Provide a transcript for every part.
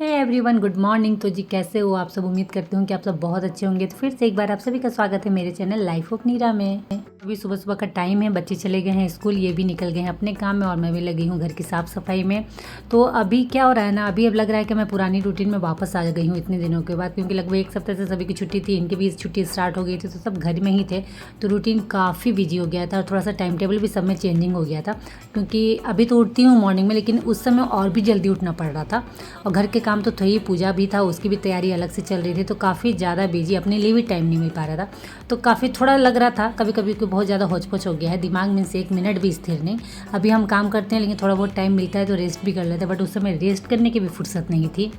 Hey everyone, good morning. तो जी कैसे हो आप सब? उम्मीद करती हूँ कि आप सब बहुत अच्छे होंगे। तो फिर से एक बार आप सभी का स्वागत है मेरे चैनल लाइफ ऑफ नीरा में। अभी सुबह सुबह का टाइम है, बच्चे चले गए हैं स्कूल, ये भी निकल गए हैं अपने काम में और मैं भी लगी हूँ घर की साफ़ सफाई में। तो अभी क्या हो रहा है ना, अब लग रहा है कि मैं पुरानी रूटीन में वापस आ गई हूँ इतने दिनों के बाद, क्योंकि लगभग एक सप्ताह से सभी की छुट्टी थी, इनकी भी छुट्टी स्टार्ट हो गई थी, तो सब घर में ही थे। तो रूटीन काफ़ी बिजी हो गया था और थोड़ा सा टाइम टेबल भी सब में चेंजिंग हो गया था, क्योंकि अभी तो उठती हूँ मॉर्निंग में, लेकिन उस समय और भी जल्दी उठना पड़ रहा था और घर के काम तो थे ही, पूजा भी था, उसकी भी तैयारी अलग से चल रही थी। तो काफ़ी ज़्यादा बिजी, अपने लिए भी टाइम नहीं मिल पा रहा था। तो काफ़ी थोड़ा लग रहा था कभी कभी कि बहुत ज़्यादा होच हो गया है, दिमाग में से एक मिनट भी स्थिर नहीं। अभी हम काम करते हैं लेकिन थोड़ा बहुत टाइम मिलता है तो रेस्ट भी कर लेते हैं, बट उस समय रेस्ट करने की भी फुर्सत नहीं थी।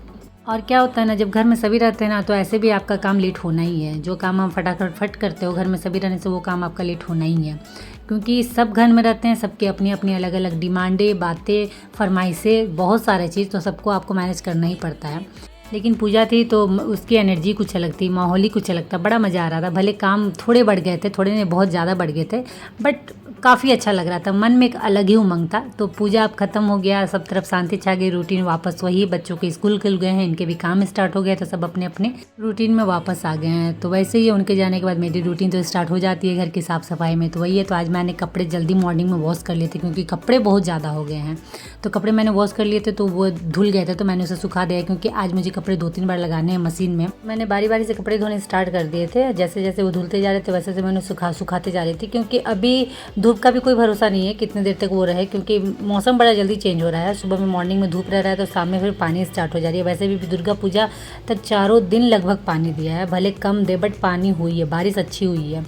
और क्या होता है ना, जब घर में सभी रहते हैं ना, तो ऐसे भी आपका काम लेट होना ही है। जो काम हम फटाफट फट करते हो घर में सभी रहने से, वो काम आपका लेट होना ही है, क्योंकि सब घर में रहते हैं, सबकी अपनी अपनी अलग अलग डिमांडें, बातें, फरमाइशें, बहुत सारे चीज़, तो सबको आपको मैनेज करना ही पड़ता है। लेकिन पूजा थी तो उसकी एनर्जी कुछ अलग थी, माहौल ही कुछ अलग था, बड़ा मज़ा आ रहा था। भले काम थोड़े बढ़ गए थे, थोड़े नहीं बहुत ज़्यादा बढ़ गए थे, बट काफ़ी अच्छा लग रहा था, मन में एक अलग ही उमंग था। तो पूजा अब ख़त्म हो गया, सब तरफ शांति छा गई, रूटीन वापस वही, बच्चों के स्कूल खुल गए हैं, इनके भी काम स्टार्ट हो गए, तो सब अपने अपने रूटीन में वापस आ गए हैं। तो वैसे ही उनके जाने के बाद मेरी रूटीन तो स्टार्ट हो जाती है घर की साफ़ सफाई में। तो वही है, तो आज मैंने कपड़े जल्दी मॉर्निंग में वॉश कर लिए थे, क्योंकि कपड़े बहुत ज़्यादा हो गए हैं। तो कपड़े मैंने वॉश कर लिए थे तो वो धुल गए थे, तो मैंने उसे सुखा दिया, क्योंकि आज मुझे कपड़े 2-3 बार लगाने हैं मशीन में। मैंने बारी बारी से कपड़े धोने स्टार्ट कर दिए थे, जैसे जैसे वो धुलते जा रहे थे वैसे मैंने सुखाते जा रही थी, क्योंकि अभी धूप का भी कोई भरोसा नहीं है कितने देर तक वो रहे, क्योंकि मौसम बड़ा जल्दी चेंज हो रहा है। सुबह में मॉर्निंग में धूप रह रहा है तो शाम में फिर पानी स्टार्ट हो जा रही है। वैसे भी दुर्गा पूजा तक चारों दिन लगभग पानी दिया है, भले कम दे बट पानी हुई है, बारिश अच्छी हुई है।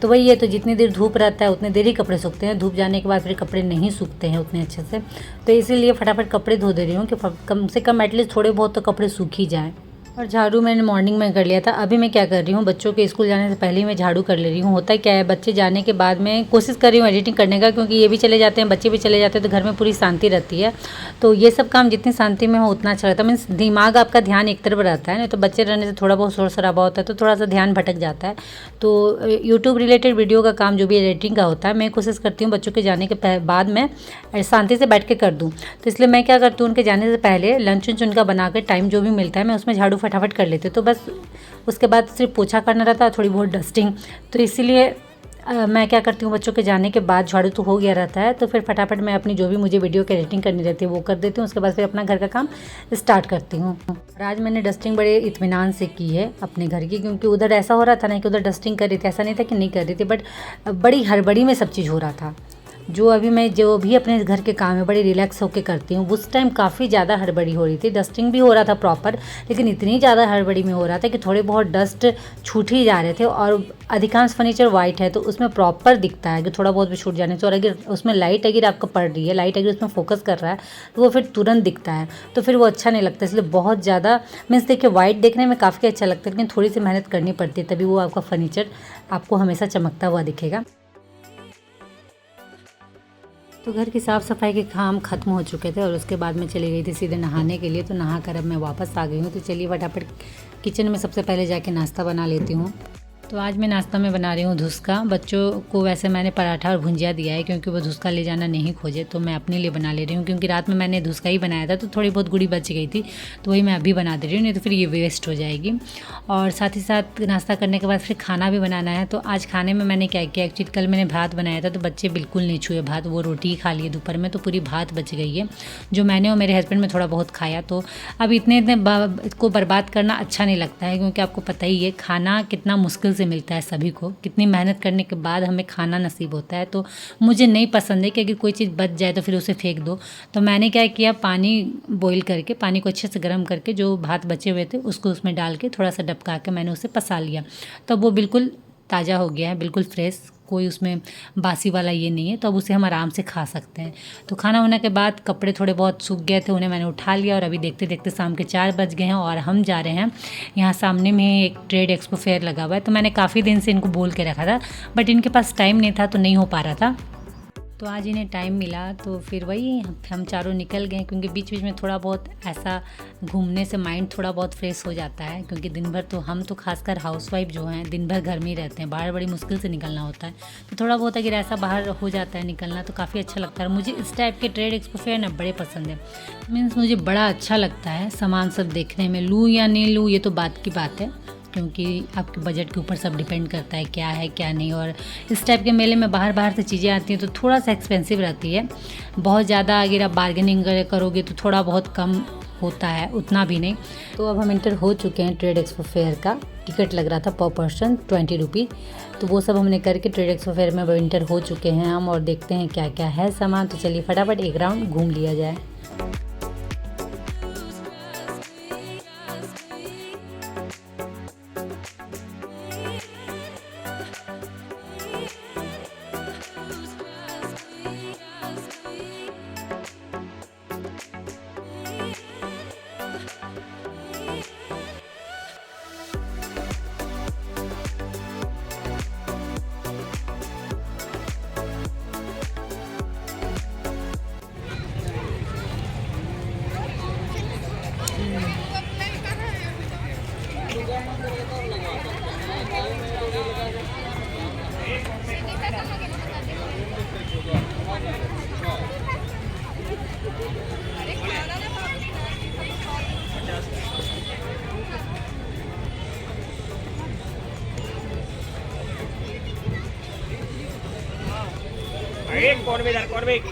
तो वही है, तो जितनी देर धूप रहता है उतनी देर ही कपड़े सूखते हैं, धूप जाने के बाद फिर कपड़े नहीं सूखते हैं उतने अच्छे से। तो इसीलिए फटाफट कपड़े धो दे रही हूँ कि कम से कम एटलीस्ट थोड़े बहुत तो कपड़े सूख ही जाएँ। और झाड़ू मैंने मॉर्निंग में कर लिया था। अभी मैं क्या कर रही हूँ, बच्चों के स्कूल जाने से पहले ही मैं झाड़ू कर ले रही हूँ। होता क्या है, बच्चे जाने के बाद में कोशिश कर रही हूँ एडिटिंग करने का, क्योंकि ये भी चले जाते हैं, बच्चे भी चले जाते हैं, तो घर में पूरी शांति रहती है। तो ये सब काम जितनी शांति में हो उतना अच्छा रहता है, मीन्स दिमाग आपका ध्यान एक तरफ रहता है, नहीं तो बच्चे रहने से थोड़ा बहुत शोर शराबा होता है तो थोड़ा सा ध्यान भटक जाता है। तो यूट्यूब रिलेटेड वीडियो का काम जो भी एडिटिंग का होता है, मैं कोशिश करती हूँ बच्चों के जाने के बाद में शांति से बैठ के कर दूँ। तो इसलिए मैं क्या करती हूँ, उनके जाने से पहले लंच वंच उनका बना कर टाइम जो भी मिलता है मैं उसमें झाड़ू फटाफट कर लेती हूँ। तो बस उसके बाद सिर्फ पोछा करना रहता है, थोड़ी बहुत डस्टिंग। तो इसीलिए मैं क्या करती हूँ, बच्चों के जाने के बाद झाड़ू तो हो गया रहता है, तो फिर फटाफट मैं अपनी जो भी मुझे वीडियो की एडिटिंग करनी रहती है वो कर देती हूँ। उसके बाद फिर अपना घर का काम स्टार्ट करती हूँ। और आज मैंने डस्टिंग बड़े इत्मीनान से की है अपने घर की, क्योंकि उधर ऐसा हो रहा था ना कि उधर डस्टिंग कर रही थी, ऐसा नहीं था कि नहीं कर रही थी, बट बड़ी हड़बड़ी में सब चीज़ हो रहा था। मैं जो भी अपने घर के काम है बड़े रिलैक्स होकर करती हूँ, उस टाइम काफ़ी ज़्यादा हड़बड़ी हो रही थी। डस्टिंग भी हो रहा था प्रॉपर, लेकिन इतनी ज़्यादा हड़बड़ी में हो रहा था कि थोड़े बहुत डस्ट छूट ही जा रहे थे। और अधिकांश फर्नीचर वाइट है तो उसमें प्रॉपर दिखता है कि थोड़ा बहुत भी छूट जाने से, और अगर उसमें लाइट अगर आपको पड़ रही है, लाइट अगर उसमें फोकस कर रहा है तो वो फिर तुरंत दिखता है, तो फिर वो अच्छा नहीं लगता। इसलिए बहुत ज़्यादा मीन्स देखिए, वाइट देखने में काफ़ी अच्छा लगता है, लेकिन थोड़ी सी मेहनत करनी पड़ती है, तभी वो आपका फर्नीचर आपको हमेशा चमकता हुआ दिखेगा। तो घर की साफ़ सफाई के काम ख़त्म हो चुके थे और उसके बाद मैं चली गई थी सीधे नहाने के लिए। तो नहा कर अब मैं वापस आ गई हूँ। तो चलिए फटाफट किचन में सबसे पहले जाके नाश्ता बना लेती हूँ। तो आज मैं नाश्ता में बना रही हूँ धुसका। बच्चों को वैसे मैंने पराठा और भुंजिया दिया है, क्योंकि वो धुसका ले जाना नहीं खोजे, तो मैं अपने लिए बना ले रही हूँ, क्योंकि रात में मैंने धुसका ही बनाया था तो थोड़ी बहुत गुड़ी बच गई थी, तो वही मैं अभी बना दे रही हूँ, नहीं तो फिर ये वेस्ट हो जाएगी। और साथ ही साथ नाश्ता करने के बाद फिर खाना भी बनाना है। तो आज खाने में मैंने क्या किया, एक्चुअली कल मैंने भात बनाया था तो बच्चे बिल्कुल नहीं छुए भात, वो रोटी ही खा लिए दोपहर में, तो पूरी भात बच गई है, जो मैंने और मेरे हस्बैंड में थोड़ा बहुत खाया। तो अब इतने को बर्बाद करना अच्छा नहीं लगता है, क्योंकि आपको पता ही है खाना कितना मुश्किल से मिलता है सभी को, कितनी मेहनत करने के बाद हमें खाना नसीब होता है। तो मुझे नहीं पसंद है कि अगर कोई चीज़ बच जाए तो फिर उसे फेंक दो। तो मैंने क्या किया, पानी बॉईल करके, पानी को अच्छे से गर्म करके जो भात बचे हुए थे उसको उसमें डाल के थोड़ा सा डबका के मैंने उसे पसा लिया। तब वो बिल्कुल ताज़ा हो गया है, बिल्कुल फ्रेश, कोई उसमें बासी वाला ये नहीं है। तो अब उसे हम आराम से खा सकते हैं। तो खाना होने के बाद कपड़े थोड़े बहुत सूख गए थे, उन्हें मैंने उठा लिया, और अभी देखते देखते शाम के 4 बज गए हैं और हम जा रहे हैं। यहाँ सामने में एक ट्रेड एक्सपो फेयर लगा हुआ है, तो मैंने काफ़ी दिन से इनको बोल के रखा था, बट इनके पास टाइम नहीं था तो नहीं हो पा रहा था। तो आज इन्हें टाइम मिला तो फिर वही हम चारों निकल गए, क्योंकि बीच बीच में थोड़ा बहुत ऐसा घूमने से माइंड थोड़ा बहुत फ्रेश हो जाता है। क्योंकि दिन भर तो हम तो खासकर हाउसवाइफ जो हैं दिन भर घर में ही रहते हैं, बाहर बड़ी मुश्किल से निकलना होता है। तो थोड़ा बहुत अगर ऐसा बाहर हो जाता है निकलना तो काफ़ी अच्छा लगता है। मुझे इस टाइप के ट्रेड एक्सपो फेयर ना बड़े पसंद है। मीन्स मुझे बड़ा अच्छा लगता है सामान सब देखने में। लूँ या नहीं लूँ ये तो बात की बात है, क्योंकि आपके बजट के ऊपर सब डिपेंड करता है क्या नहीं। और इस टाइप के मेले में बाहर से चीज़ें आती हैं तो थोड़ा सा एक्सपेंसिव रहती है। बहुत ज़्यादा अगर आप बार्गेनिंग करोगे तो थोड़ा बहुत कम होता है, उतना भी नहीं। तो अब हम इंटर हो चुके हैं ट्रेड एक्सपो फेयर का। टिकट लग रहा था पर पर्सन 20 रुपी। तो वो सब हमने करके ट्रेड एक्सपो फेयर में अब इंटर हो चुके हैं हम, और देखते हैं क्या क्या है सामान। तो चलिए फटाफट एक राउंड घूम लिया जाए। Corvik.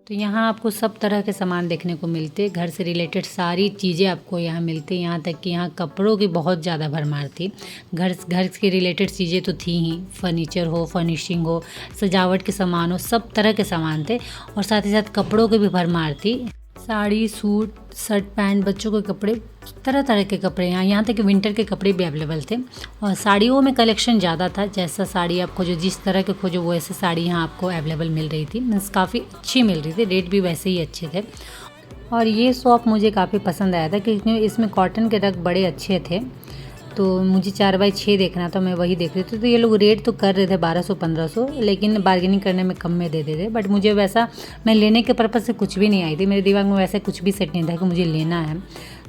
तो यहाँ आपको सब तरह के सामान देखने को मिलते हैं। घर से रिलेटेड सारी चीज़ें आपको यहाँ मिलती हैं। यहाँ तक कि यहाँ कपड़ों की बहुत ज़्यादा भरमार थी। घर के रिलेटेड चीज़ें तो थी ही, फर्नीचर हो, फर्निशिंग हो, सजावट के सामान हो, सब तरह के सामान थे। और साथ ही साथ कपड़ों की भी भरमार थी। साड़ी, सूट, शर्ट, पैंट, बच्चों के कपड़े, तरह तरह के कपड़े यहाँ तक कि विंटर के कपड़े भी अवेलेबल थे। और साड़ियों में कलेक्शन ज़्यादा था। जैसा साड़ी आप खोजो, जिस तरह के खोजो वो ऐसे साड़ी यहाँ आपको अवेलेबल मिल रही थी। मीन्स काफ़ी अच्छी मिल रही थी, रेट भी वैसे ही अच्छे थे। और ये शॉप मुझे काफ़ी पसंद आया था क्योंकि इसमें कॉटन के रग बड़े अच्छे थे। तो मुझे 4x6 देखना था, मैं वही देख रही थी। तो ये लोग रेट तो कर रहे थे 1200-1500, लेकिन बार्गेनिंग करने में कम में दे देते। बट मुझे वैसा, मैं लेने के पर्पज़ से कुछ भी नहीं आई थी, मेरे दिमाग में वैसे कुछ भी सेट नहीं था कि मुझे लेना है।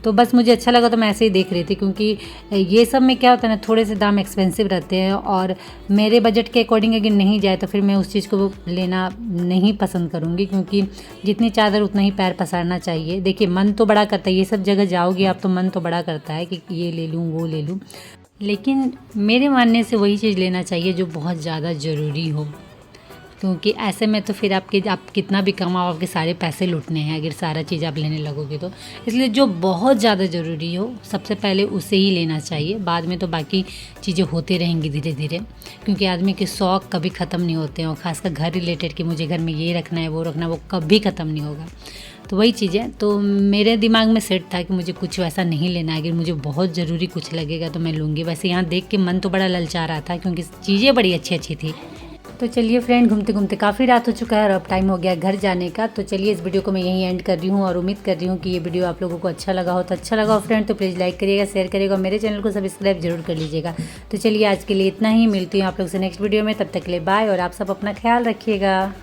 तो बस मुझे अच्छा लगा तो मैं ऐसे ही देख रही थी, क्योंकि ये सब में क्या होता है ना, थोड़े से दाम एक्सपेंसिव रहते हैं। और मेरे बजट के अकॉर्डिंग अगर नहीं जाए तो फिर मैं उस चीज़ को लेना नहीं पसंद करूँगी, क्योंकि जितनी चादर उतना ही पैर पसारना चाहिए। देखिए मन तो बड़ा करता है, ये सब जगह जाओगे आप तो मन तो बड़ा करता है कि ये ले लूँ वो ले लूँ, लेकिन मेरे मानने से वही चीज़ लेना चाहिए जो बहुत ज़्यादा ज़रूरी हो। क्योंकि ऐसे में तो फिर आप कितना भी कमाओ, आपके सारे पैसे लुटने हैं अगर सारा चीज़ आप लेने लगोगे तो। इसलिए जो बहुत ज़्यादा ज़रूरी हो सबसे पहले उसे ही लेना चाहिए, बाद में तो बाकी चीज़ें होती रहेंगी धीरे धीरे। क्योंकि आदमी के शौक़ कभी ख़त्म नहीं होते हैं, और ख़ासकर घर रिलेटेड कि मुझे घर में ये रखना है वो रखना है, वो कभी ख़त्म नहीं होगा। तो वही चीज़ें तो मेरे दिमाग में सेट था कि मुझे कुछ वैसा नहीं लेना है। अगर मुझे बहुत ज़रूरी कुछ लगेगा तो मैं लूँगी। वैसे यहाँ देख के मन तो बड़ा ललचा रहा था क्योंकि चीज़ें बड़ी अच्छी अच्छी थी। तो चलिए फ्रेंड, घूमते घूमते काफ़ी रात हो चुका है और अब टाइम हो गया घर जाने का। तो चलिए इस वीडियो को मैं यहीं एंड कर रही हूँ, और उम्मीद कर रही हूँ कि ये वीडियो आप लोगों को अच्छा लगा हो। तो अच्छा लगा हो फ्रेंड तो प्लीज़ लाइक करिएगा, शेयर करिएगा, मेरे चैनल को सब्सक्राइब जरूर कर लीजिएगा। तो चलिए आज के लिए इतना ही, मिलती हूँ आप लोग से नेक्स्ट वीडियो में। तब तक के लिए बाय, और आप सब अपना ख्याल रखिएगा।